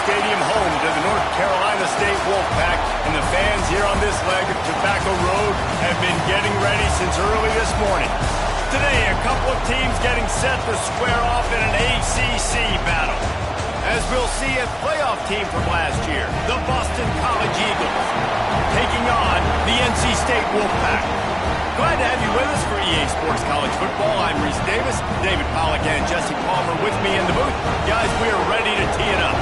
Stadium, home to the North Carolina State Wolfpack, and the fans here on this leg of Tobacco Road have been getting ready since early this morning. Today, a couple of teams getting set to square off in an ACC battle. As we'll see a playoff team from last year, the Boston College Eagles, taking on the NC State Wolfpack. Glad to have you with us for EA Sports College Football. I'm Reese Davis, David Pollack and Jesse Palmer with me in the booth. Guys, we are ready to tee it up.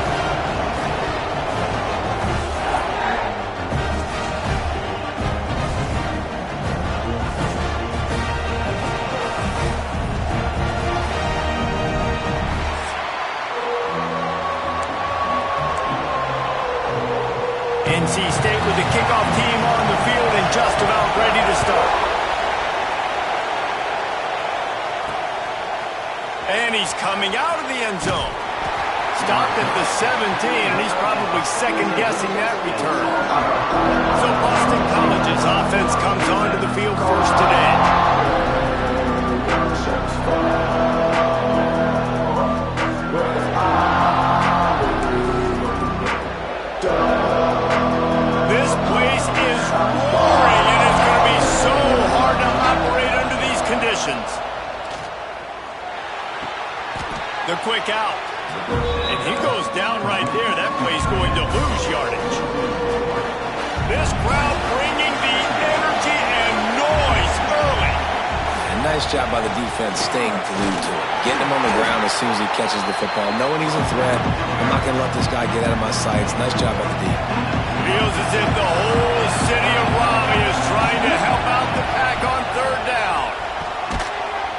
NC State with the kickoff team on the field and just about ready to start. And he's coming out of the end zone. Stopped at the 17, and he's probably second-guessing that return. So Boston College's offense comes onto the field first today. This place is roaring, and it's going to be so hard to operate under these conditions. The quick out. And he goes down right there. That play's going to lose yardage. This crowd bringing the energy and noise early. And nice job by the defense staying glued to it. Getting him on the ground as soon as he catches the football. Knowing he's a threat. I'm not going to let this guy get out of my sights. Nice job by the D. Feels as if the whole city of Raleigh is trying to help out the pack on third down.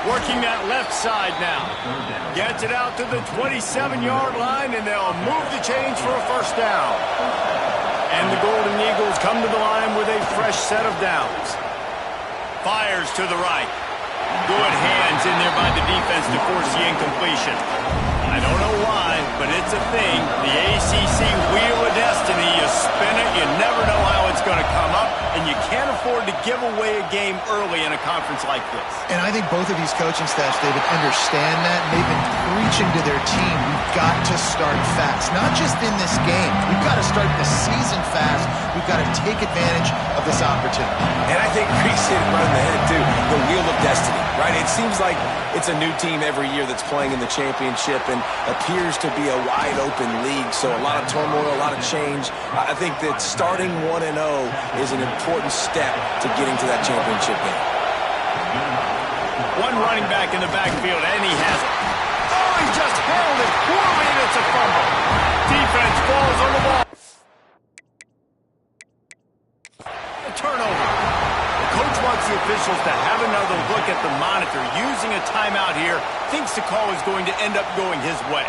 Working that left side now. Gets it out to the 27-yard line, and they'll move the chains for a first down. And the Golden Eagles come to the line with a fresh set of downs. Fires to the right. Good hands in there by the defense to force the incompletion. I don't know why, but it's a thing. The ACC Wheel of Destiny, you spin it, you never know how it's going to come up, and you can't afford to give away a game early in a conference like this. And I think both of these coaching staffs, David, understand that. They've been preaching to their team, we've got to start fast. Not just in this game. We've got to start the season fast. We've got to take advantage of this opportunity. And I think Reese hit it right in the head, too. The Wheel of Destiny, right? It seems like it's a new team every year that's playing in the championship and appears to be a wide-open league. So a lot of turmoil, a lot of change. I think that starting 1-0 is an important step to getting to that championship game. One running back in the backfield, and he has it. Oh, he just held it poorly, and it's a fumble. Defense falls on the ball. A turnover. The coach wants the officials to have another look at the monitor. Using a timeout here, thinks the call is going to end up going his way.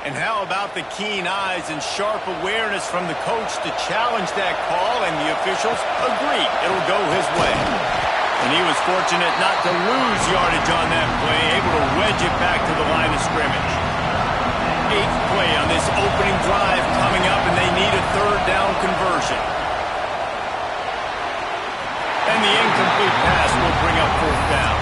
And how about the keen eyes and sharp awareness from the coach to challenge that call, and the officials agree it'll go his way. And he was fortunate not to lose yardage on that play, able to wedge it back to the line of scrimmage. 8th play on this opening drive coming up, and they need a third down conversion. And the incomplete pass will bring up fourth down.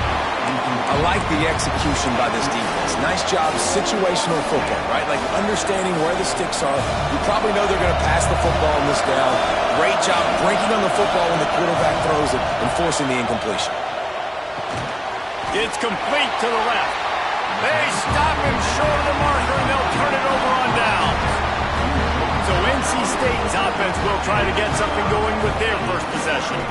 I like the execution by this defense. Nice job, situational football, right? Like understanding where the sticks are. You probably know they're going to pass the football on this down. Great job breaking on the football when the quarterback throws it and forcing the incompletion. It's complete to the left. They stop him short of the marker, and they'll turn it over on downs. So NC State's offense will try to get something going with their first possession.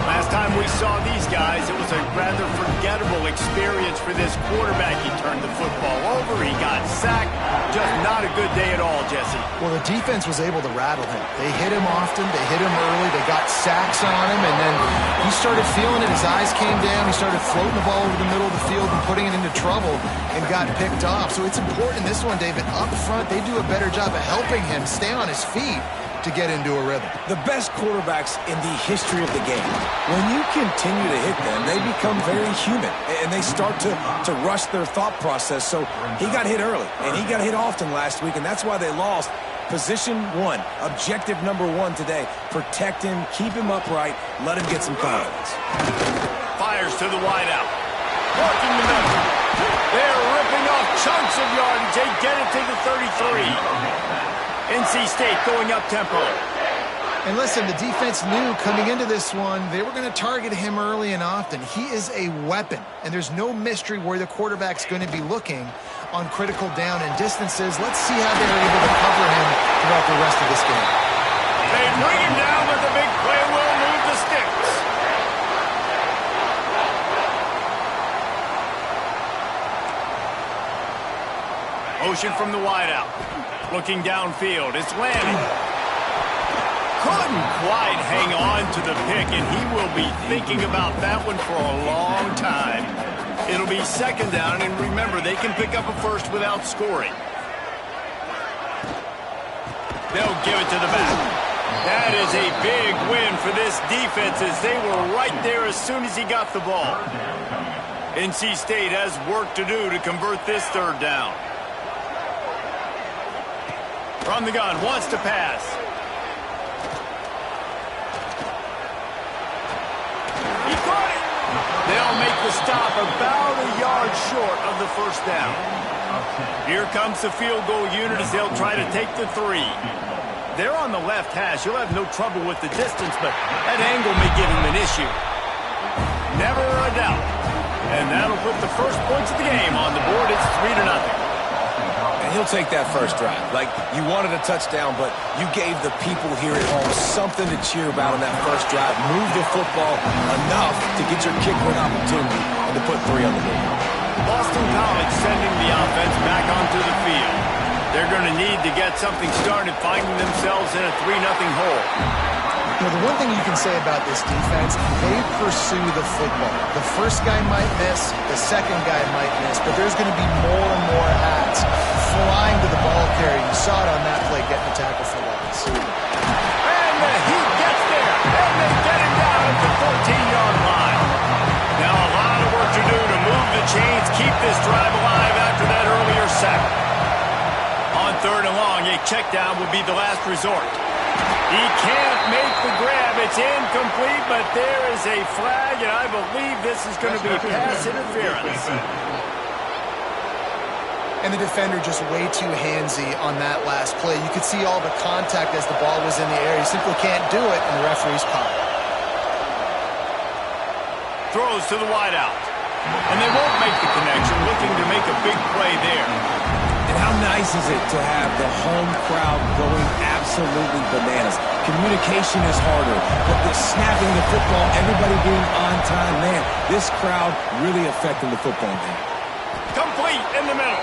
Last time we saw these guys, it was a rather forgettable experience for this quarterback. He turned the football over, he got sacked. Just not a good day at all, Jesse. Well, the defense was able to rattle him. They hit him often, they hit him early, they got sacks on him, and then he started feeling it. His eyes came down, he started floating the ball over the middle of the field and putting it into trouble and got picked off. So it's important in this one, David, up front, they do a better job of helping him stay on his feet to get into a rhythm. The best quarterbacks in the history of the game, when you continue to hit them, they become very human, and they start to rush their thought process. So he got hit early, and he got hit often last week, and that's why they lost. Position one, objective number one today. Protect him, keep him upright, let him get some confidence. Fires to the wideout. Working the middle. They're ripping off chunks of yardage. They get it to the 33. NC State going up tempo. And listen, the defense knew coming into this one, they were going to target him early and often. He is a weapon, and there's no mystery where the quarterback's going to be looking on critical down and distances. Let's see how they're able to cover him throughout the rest of this game. They bring him down with the big play. Will move the sticks. Motion from the wideout. Looking downfield. It's Lanning. Couldn't quite hang on to the pick, and he will be thinking about that one for a long time. It'll be second down, and remember, they can pick up a first without scoring. They'll give it to the back. That is a big win for this defense, as they were right there as soon as he got the ball. NC State has work to do to convert this third down. From the gun, wants to pass. He caught it. They'll make the stop about a yard short of the first down. Here comes the field goal unit as they'll try to take the 3. They're on the left hash. You'll have no trouble with the distance, but that angle may give him an issue. Never a doubt. And that'll put the first points of the game on the board. It's 3-0. He'll take that first drive. Like, you wanted a touchdown, but you gave the people here at home something to cheer about on that first drive. Move the football enough to get your kick-win opportunity and to put 3 on the board. Boston College sending the offense back onto the field. They're going to need to get something started, finding themselves in a 3-0 hole. You know, the one thing you can say about this defense, they pursue the football. The first guy might miss, the second guy might miss, but there's going to be more and more hats flying to the ball carrier. You saw it on that play, getting the tackle for loss. And the Heat gets there, and they get him down at the 14-yard line. Now a lot of work to do to move the chains, keep this drive alive after that earlier sack. On third and long, a check down will be the last resort. He can't make the grab. It's incomplete, but there is a flag, and I believe this is going to be pass interference. And the defender just way too handsy on that last play. You could see all the contact as the ball was in the air. He simply can't do it, and the referee's caught it. Throws to the wideout. And they won't make the connection, looking to make a big play there. And how nice is it to have the home crowd going absolutely bananas? Communication is harder, but the snapping the football, everybody being on time, man, this crowd really affecting the football game. Complete in the middle.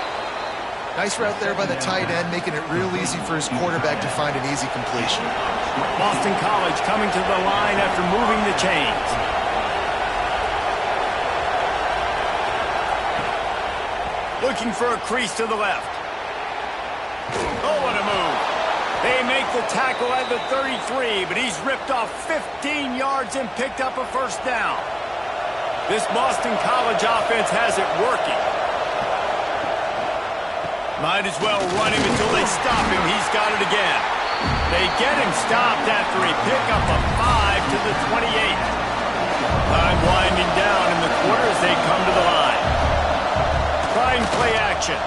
Nice route there by the tight end, making it real easy for his quarterback to find an easy completion. Boston College coming to the line after moving the chains. Looking for a crease to the left. Oh, what a move. They make the tackle at the 33, but he's ripped off 15 yards and picked up a first down. This Boston College offense has it working. Might as well run him until they stop him. He's got it again. They get him stopped after a pickup of 5 to the 28. Time winding down in the quarter as they come to the line. Trying play action.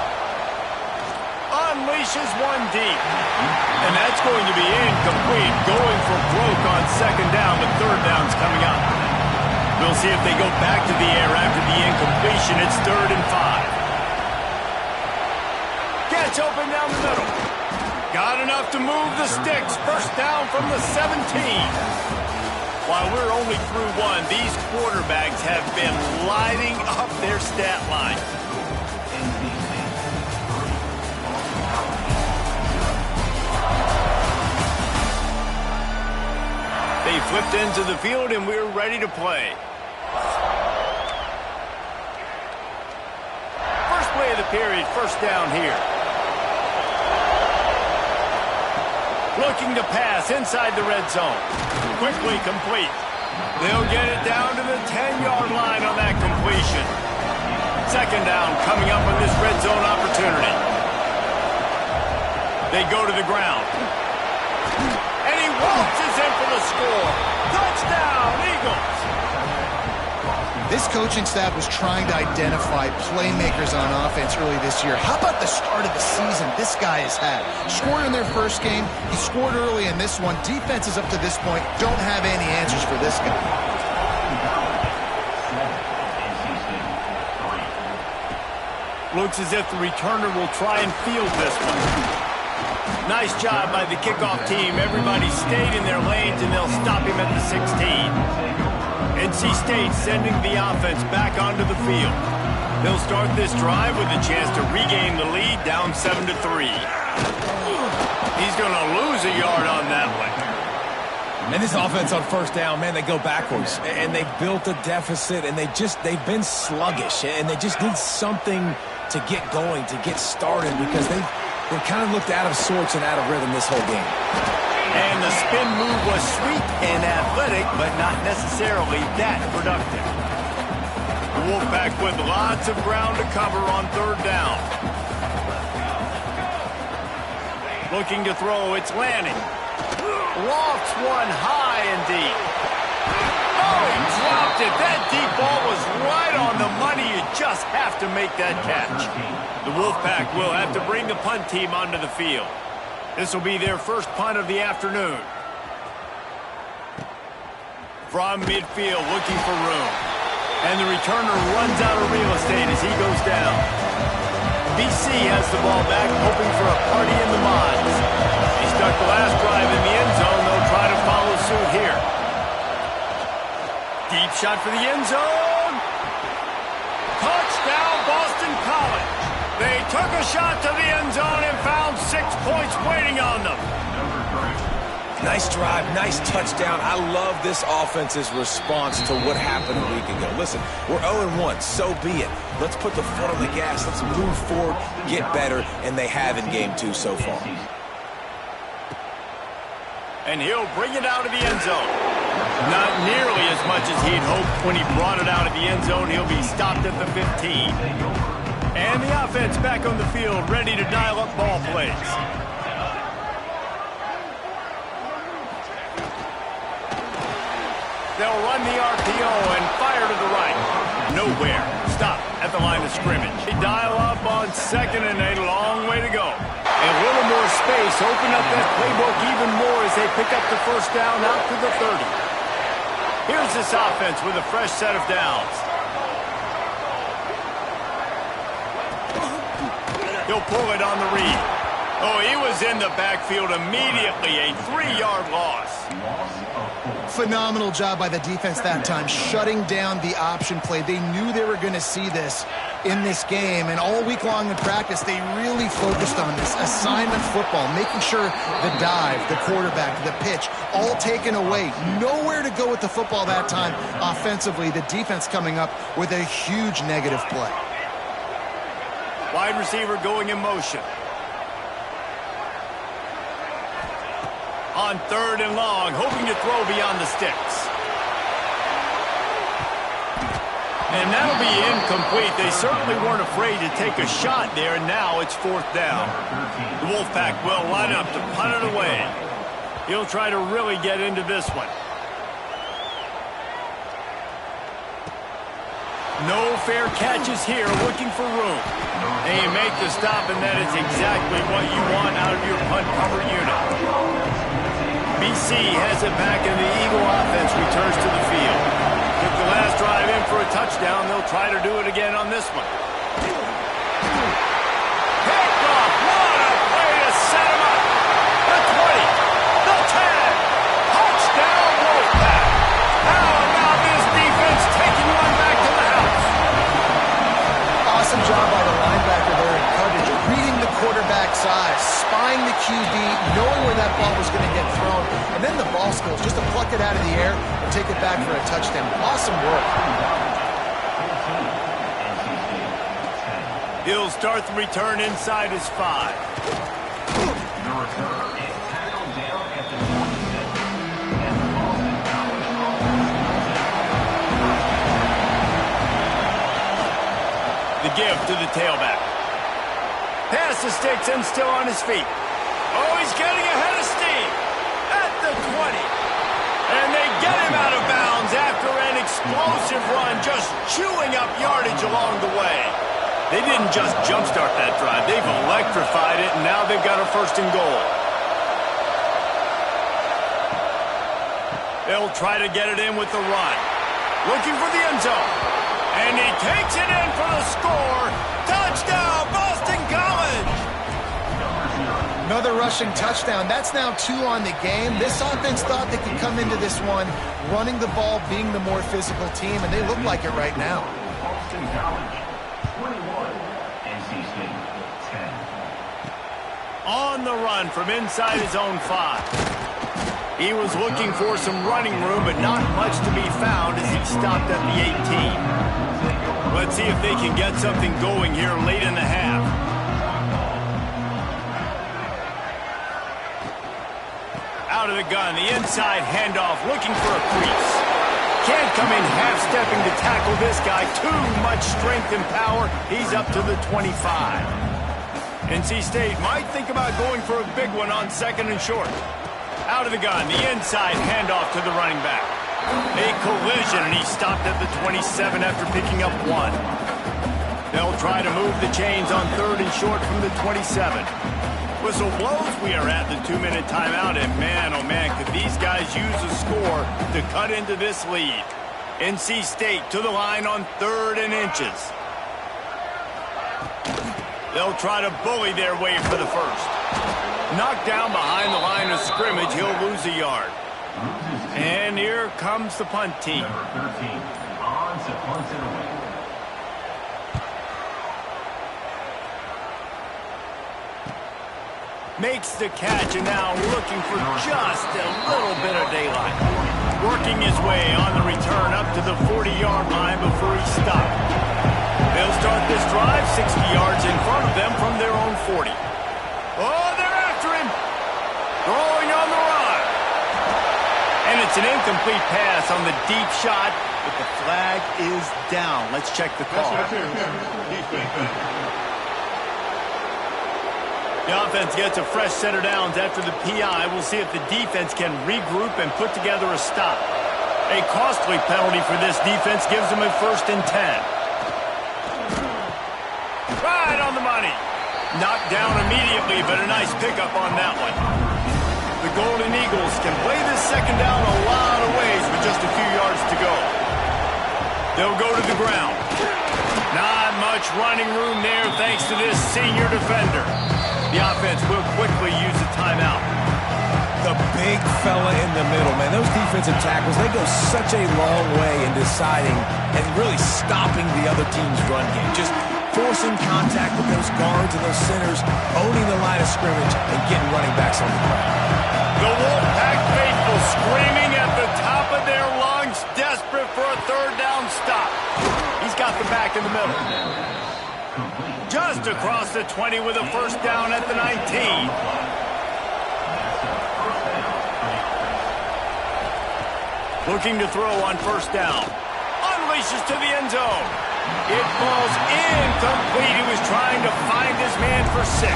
Unleashes one deep. And that's going to be incomplete. Going for broke on second down, but third down's coming up. We'll see if they go back to the air after the incompletion. It's 3rd and 5. Gets open down the middle. Got enough to move the sticks. First down from the 17. While we're only through one, these quarterbacks have been lighting up their stat line. They flipped into the field, and we're ready to play. First play of the period, first down here. Looking to pass inside the red zone. Quickly complete. They'll get it down to the 10-yard line on that completion. Second down coming up on this red zone opportunity. They go to the ground. And he waltzes in for the score. Touchdown, Eagles. This coaching staff was trying to identify playmakers on offense early this year. How about the start of the season this guy has had? Scored in their first game. He scored early in this one. Defenses up to this point don't have any answers for this guy. Looks as if the returner will try and field this one. Nice job by the kickoff team. Everybody stayed in their lanes, and they'll stop him at the 16. NC State sending the offense back onto the field. They'll start this drive with a chance to regain the lead, down 7-3. He's going to lose a yard on that one. And this offense on first down, man, they go backwards. And they've built a deficit, and they've been sluggish. And they just need something to get going, to get started, because they kind of looked out of sorts and out of rhythm this whole game. And the spin move was sweet and athletic, but not necessarily that productive. The Wolfpack with lots of ground to cover on third down. Looking to throw, it's Lanning. Lofts one high and deep. Oh, he dropped it. That deep ball was right on the money. You just have to make that catch. The Wolfpack will have to bring the punt team onto the field. This will be their first punt of the afternoon. From midfield, looking for room. And the returner runs out of real estate as he goes down. BC has the ball back, hoping for a party in the mods. He stuck the last drive in the end zone. They'll try to follow suit here. Deep shot for the end zone. Touchdown, Boston College. They took a shot to the end zone and found 6 points waiting on them. Nice drive, nice touchdown. I love this offense's response to what happened a week ago. Listen, we're 0-1, so be it. Let's put the foot on the gas. Let's move forward, get better, and they have in game 2 so far. And he'll bring it out of the end zone. Not nearly as much as he'd hoped when he brought it out of the end zone. He'll be stopped at the 15. And the offense back on the field, ready to dial up ball plays. They'll run the RPO and fire to the right. Nowhere. Stop at the line of scrimmage. They dial up on second and a long way to go. A little more space. Open up that playbook even more as they pick up the first down out to the 30. Here's this offense with a fresh set of downs. He'll pull it on the read. Oh, he was in the backfield immediately. A 3-yard loss. Phenomenal job by the defense that time, shutting down the option play. They knew they were going to see this in this game, and all week long in practice, they really focused on this assignment football, making sure the dive, the quarterback, the pitch, all taken away. Nowhere to go with the football that time offensively. The defense coming up with a huge negative play. Wide receiver going in motion. On third and long, hoping to throw beyond the sticks. And that'll be incomplete. They certainly weren't afraid to take a shot there, and now it's fourth down. The Wolfpack will line up to punt it away. He'll try to really get into this one. No fair catches here, looking for room. They make the stop, and that is exactly what you want out of your punt cover unit. BC has it back, and the Eagle offense returns to the field. Took the last drive in for a touchdown. They'll try to do it again on this one. Picked off. What a way to set him up. The 20. The 10. Touchdown, Wolfpack. How about this defense taking one back to the house? Awesome job by the linebacker there in coverage, reading the quarterback's eyes, spying the QB, knowing where that ball was going to get thrown, and then the ball skills just to pluck it out of the air and take it back for a touchdown. Awesome work. He'll start the return inside his 5. The give to the tailback. Past the sticks and still on his feet. Oh, he's getting ahead of steam at the 20. And they get him out of bounds after an explosive run, just chewing up yardage along the way. They didn't just jumpstart that drive. They've electrified it, and now they've got a 1st and goal. They'll try to get it in with the run. Looking for the end zone. And he takes it in for the score. Touchdown, Boston College! Another rushing touchdown. That's now 2 on the game. This offense thought they could come into this one running the ball, being the more physical team, and they look like it right now. Boston College, 21, NC State, 10. On the run from inside his own 5. He was looking for some running room, but not much to be found as he stopped at the 18. Let's see if they can get something going here late in the half. Out of the gun, the inside handoff, looking for a crease. Can't come in half-stepping to tackle this guy. Too much strength and power. He's up to the 25. NC State might think about going for a big one on 2nd and short. Out of the gun, the inside handoff to the running back. A collision, and he stopped at the 27 after picking up 1. They'll try to move the chains on 3rd and short from the 27. Whistle blows, we are at the 2-minute timeout, and man, oh man, could these guys use a score to cut into this lead. NC State to the line on 3rd and inches. They'll try to bully their way for the 1st. Knocked down behind the line of scrimmage, he'll lose a yard. And here comes the punt team. Number 13, on to punt it away. Makes the catch, and now looking for just a little bit of daylight. Working his way on the return up to the 40-yard line before he stopped. They'll start this drive 60 yards in front of them from their own 40. Oh, they're after him. Throwing on the run. And it's an incomplete pass on the deep shot, but the flag is down. Let's check the call. The offense gets a fresh set of downs after the PI. We'll see if the defense can regroup and put together a stop. A costly penalty for this defense gives them a 1st and 10. Right on the money. Knocked down immediately, but a nice pickup on that one. The Golden Eagles can play this 2nd down a lot of ways with just a few yards to go. They'll go to the ground. Not much running room there thanks to this senior defender. The offense will quickly use a timeout. The big fella in the middle, man. Those defensive tackles, they go such a long way in deciding and really stopping the other team's run game. Just forcing contact with those guards and those centers, owning the line of scrimmage, and getting running backs on the ground. The Wolfpack faithful screaming at the top of their lungs, desperate for a 3rd down stop. He's got the back in the middle. Just across the 20 with a 1st down at the 19. Looking to throw on 1st down. Unleashes to the end zone. It falls incomplete. He was trying to find his man for 6.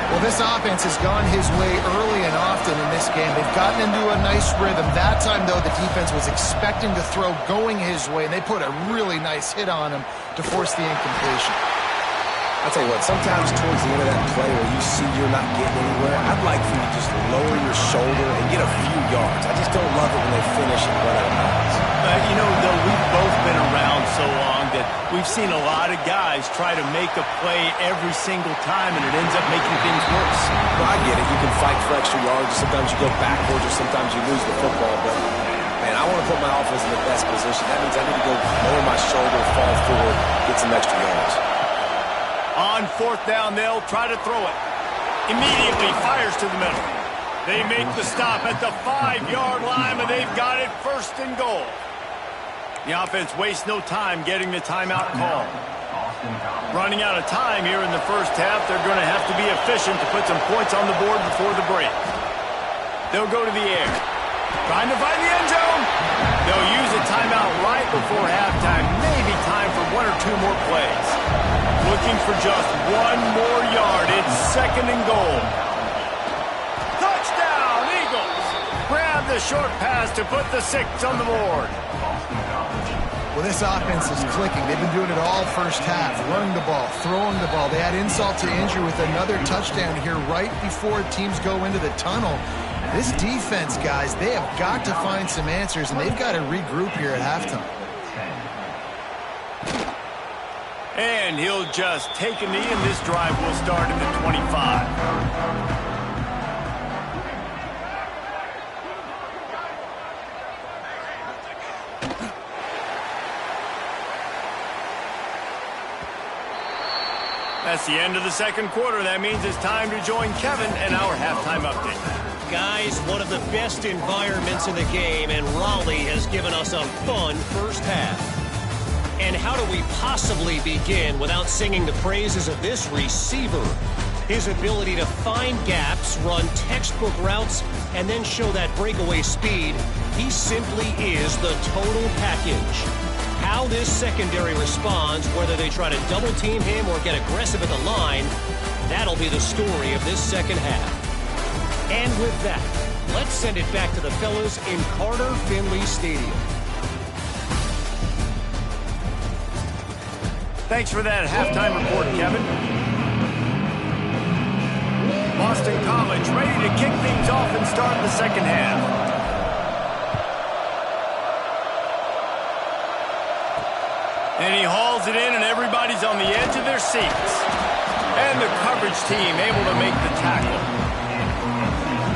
Well, this offense has gone his way early and often in this game. They've gotten into a nice rhythm. That time, though, the defense was expecting to throw going his way, and they put a really nice hit on him to force the incompletion. I'll tell you what, sometimes towards the end of that play where you see you're not getting anywhere, I'd like for you to just lower your shoulder and get a few yards. I just don't love it when they finish and run out of bounds. You know, though, we've both been around so long that we've seen a lot of guys try to make a play every single time, and it ends up making things worse. Well, I get it. You can fight for extra yards. Sometimes you go backwards, or sometimes you lose the football. But, man, I want to put my offense in the best position. That means I need to go lower my shoulder, fall forward, get some extra yards. On 4th down, they'll try to throw it. Immediately fires to the middle. They make the stop at the 5-yard line, and they've got it 1st and goal. The offense wastes no time getting the timeout call. Running out of time here in the 1st half, they're going to have to be efficient to put some points on the board before the break. They'll go to the air. Trying to find the end zone. They'll use a timeout right before halftime. Maybe time for 1 or 2 more plays. Looking for just 1 more yard. It's 2nd and goal. a short pass to put the 6 on the board. Well, this offense is clicking. They've been doing it all first half, running the ball, throwing the ball. They add insult to injury with another touchdown here right before teams go into the tunnel. This defense, guys, they have got to find some answers, and they've got to regroup here at halftime. And he'll just take a knee, and this drive will start in the 25. That's the end of the second quarter. That means it's time to join Kevin and our halftime update. Guys, one of the best environments in the game, and Raleigh has given us a fun first half. And how do we possibly begin without singing the praises of this receiver? His ability to find gaps, run textbook routes, and then show that breakaway speed. He simply is the total package. How this secondary responds, whether they try to double-team him or get aggressive at the line, that'll be the story of this second half. And with that, let's send it back to the fellas in Carter Finley Stadium. Thanks for that halftime report, Kevin. Boston College ready to kick things off and start the second half. And he hauls it in, and everybody's on the edge of their seats. And the coverage team able to make the tackle.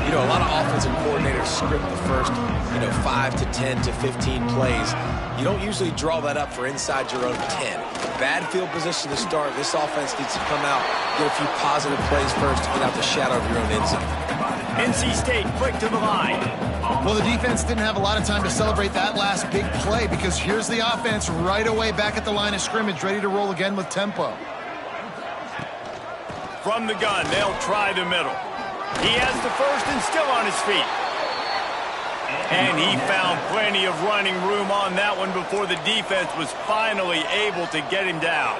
You know, a lot of offensive coordinators script the first, 5 to 10 to 15 plays. You don't usually draw that up for inside your own 10. Bad field position to start. This offense needs to come out, get a few positive plays first to get out the shadow of your own end zone. NC State quick to the line. Well, the defense didn't have a lot of time to celebrate that last big play because here's the offense right away back at the line of scrimmage, ready to roll again with tempo. From the gun, they'll try the middle. He has the first and still on his feet. And he found plenty of running room on that one before the defense was finally able to get him down.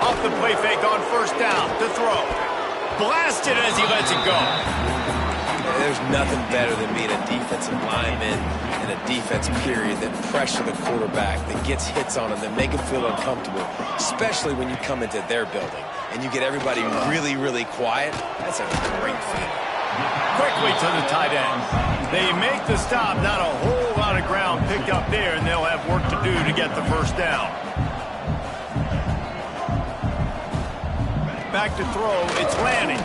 Off the play fake on first down to throw. Blasted as he lets it go. There's nothing better than being a defensive lineman and a defense period that pressure the quarterback, that gets hits on him, that make him feel uncomfortable, especially when you come into their building and you get everybody really, really quiet. That's a great feeling. Quickly to the tight end. They make the stop, not a whole lot of ground picked up there, and they'll have work to do to get the first down. Back to throw, it's Lanning.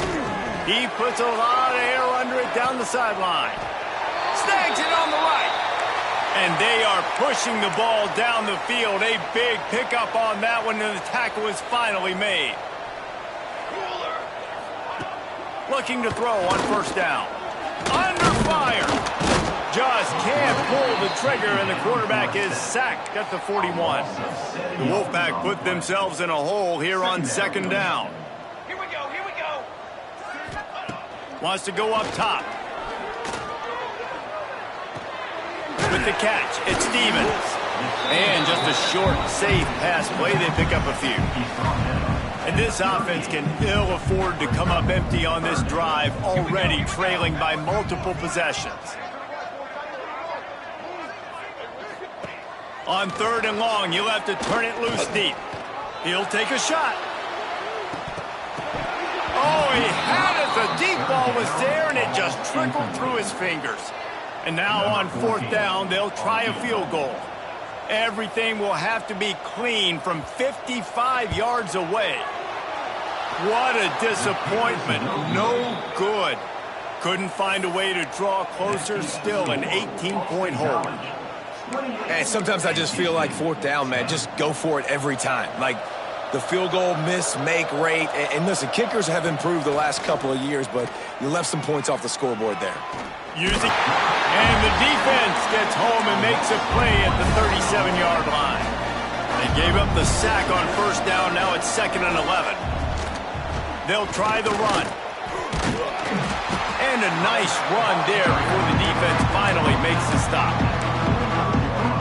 He puts a lot of air under it down the sideline. Snags it on the right. And they are pushing the ball down the field. A big pickup on that one, and the tackle is finally made. Looking to throw on first down. Under fire. Just can't pull the trigger, and the quarterback is sacked at the 41. The Wolfpack put themselves in a hole here on second down. Here we go. Wants to go up top. With the catch, it's Stevens. And just a short, safe pass play. They pick up a few. And this offense can ill afford to come up empty on this drive, already trailing by multiple possessions. On third and long, you'll have to turn it loose deep. He'll take a shot. Oh, he had it. The deep ball was there, and it just trickled through his fingers. And now on fourth down, they'll try a field goal. Everything will have to be clean from 55 yards away. What a disappointment. No good. Couldn't find a way to draw closer. Still an 18-point hole. And sometimes I just feel like fourth down, man, just go for it every time. Like the field goal miss-make rate. And listen, kickers have improved the last couple of years, but you left some points off the scoreboard there. And the defense gets home and makes a play at the 37-yard line. They gave up the sack on first down. Now it's 2nd and 11. They'll try the run. And a nice run there before the defense finally makes the stop.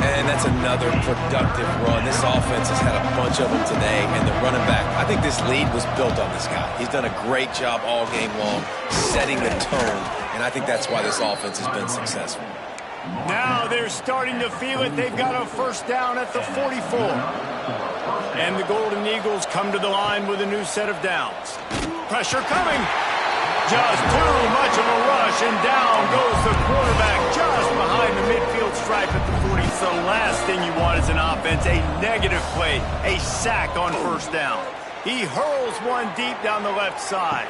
And that's That's another productive run. This offense has had a bunch of them today, and the running back, I think this lead was built on this guy. He's done a great job all game long setting the tone, and I think that's why this offense has been successful. Now they're starting to feel it. They've got a first down at the 44. And the Golden Eagles come to the line with a new set of downs. Pressure coming. Just too much of a rush, and down goes the quarterback just behind the midfield stripe at the 40. So the last thing you want is an offense, a negative play, a sack on first down. He hurls one deep down the left side.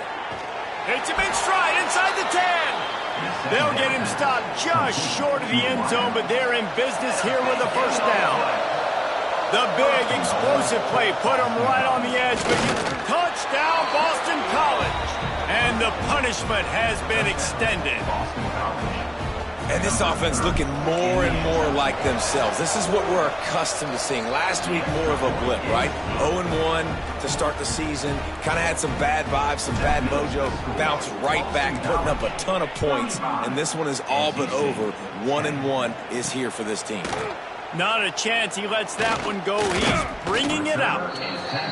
Takes him in stride inside the 10. They'll get him stopped just short of the end zone, but they're in business here with a first down. The big explosive play put him right on the edge, but touchdown Boston College. And the punishment has been extended. And this offense looking more and more like themselves. This is what we're accustomed to seeing. Last week, more of a blip, right? 0-1 to start the season. Kind of had some bad vibes, some bad mojo. Bounced right back, putting up a ton of points. And this one is all but over. 1-1 is here for this team. Not a chance he lets that one go. He's bringing it out.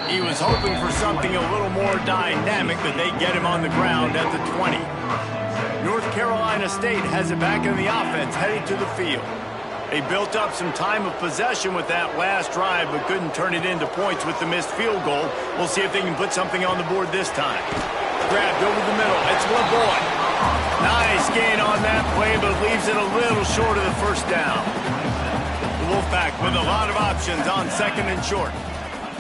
He was hoping for something a little more dynamic, but they get him on the ground at the 20. North Carolina State has it back in the offense, headed to the field. They built up some time of possession with that last drive, but couldn't turn it into points with the missed field goal. We'll see if they can put something on the board this time. Grabbed over the middle. It's LeBoy. Nice gain on that play, but leaves it a little short of the first down. Wolfpack with a lot of options on second and short.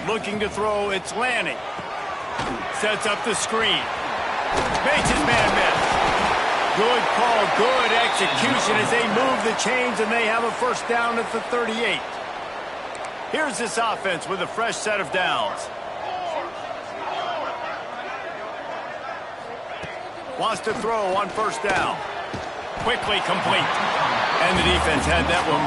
Looking to throw, it's Lanning. Sets up the screen. Makes his man miss. Good call, good execution as they move the chains, and they have a first down at the 38. Here's this offense with a fresh set of downs. Wants to throw on first down. Quickly complete. And the defense had that one